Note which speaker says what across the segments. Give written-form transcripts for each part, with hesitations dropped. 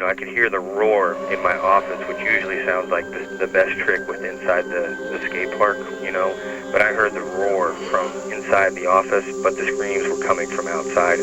Speaker 1: I could hear the roar in my office, which usually sounds like the best trick with inside the skate park, But I heard the roar from inside the office, but the screams were coming from outside.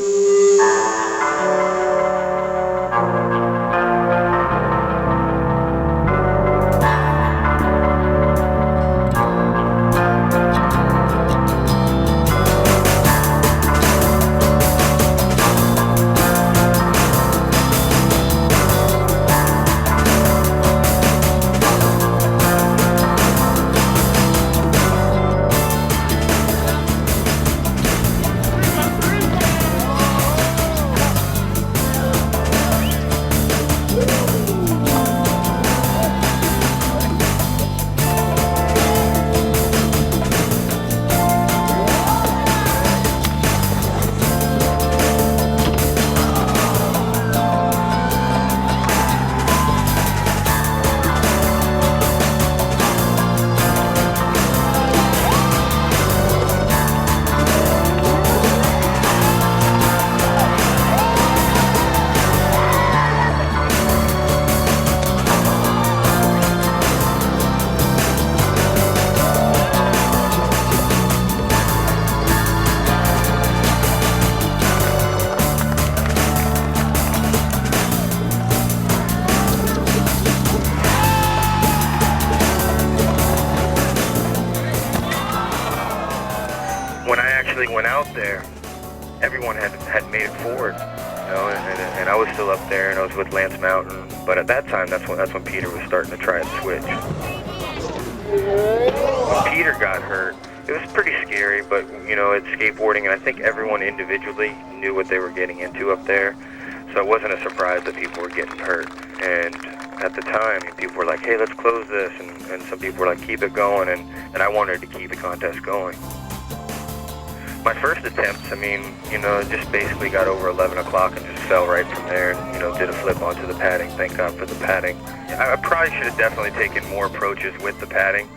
Speaker 1: When I actually went out there, everyone had made it forward, and I was still up there, and I was with Lance Mountain. But at that time, that's when Peter was starting to try and switch. When Peter got hurt, it was pretty scary, but it's skateboarding, and I think everyone individually knew what they were getting into up there, so it wasn't a surprise that people were getting hurt. And at the time, people were like, "Hey, let's close this," and some people were like, "Keep it going," and I wanted to keep the contest going. My first attempts, just basically got over 11 o'clock and just fell right from there and, did a flip onto the padding. Thank God for the padding. I probably should have definitely taken more approaches with the padding,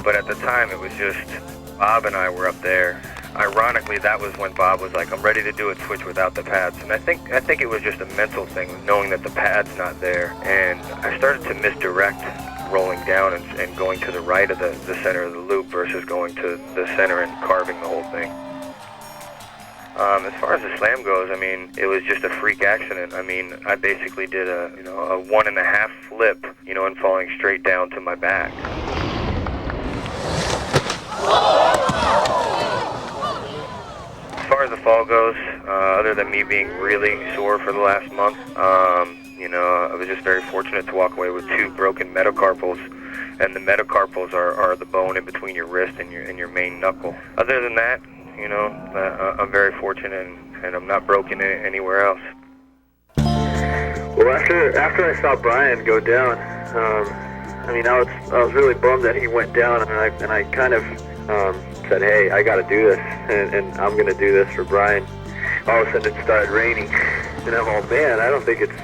Speaker 1: but at the time it was just Bob and I were up there. Ironically, that was when Bob was like, "I'm ready to do a switch without the pads." And I think it was just a mental thing, knowing that the pad's not there. And I started to misdirect rolling down and going to the right of the center of the loop versus going to the center and carving the whole thing. As far as the slam goes, it was just a freak accident. I basically did a 1.5 flip, and falling straight down to my back. As far as the fall goes, other than me being really sore for the last month, I was just very fortunate to walk away with 2 broken metacarpals. And the metacarpals are the bone in between your wrist and your main knuckle. Other than that, I'm very fortunate, and I'm not broken anywhere else.
Speaker 2: Well, after I saw Brian go down, I was really bummed that he went down, and I kind of said, "Hey, I got to do this, and I'm going to do this for Brian." All of a sudden, it started raining, and I'm all, man, I don't think it's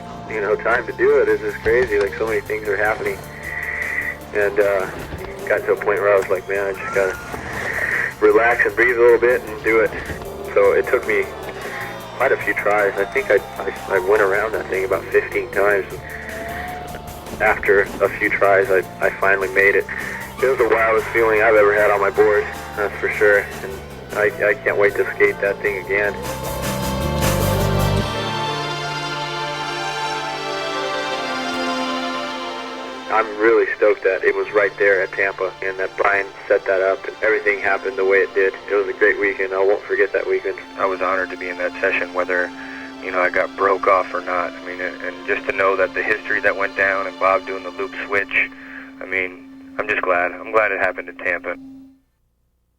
Speaker 2: time to do it. This is crazy. Like, so many things are happening, and got to a point where I was like, man, I just gotta relax and breathe a little bit and do it. So it took me quite a few tries. I think I went around that thing about 15 times. After a few tries, I finally made it. It was the wildest feeling I've ever had on my board, that's for sure. And I can't wait to skate that thing again. I'm really stoked that it was right there at Tampa and that Brian set that up and everything happened the way it did. It was a great weekend. I won't forget that weekend.
Speaker 1: I was honored to be in that session, whether, I got broke off or not. And just to know that the history that went down and Bob doing the loop switch, I'm just glad. I'm glad it happened in Tampa.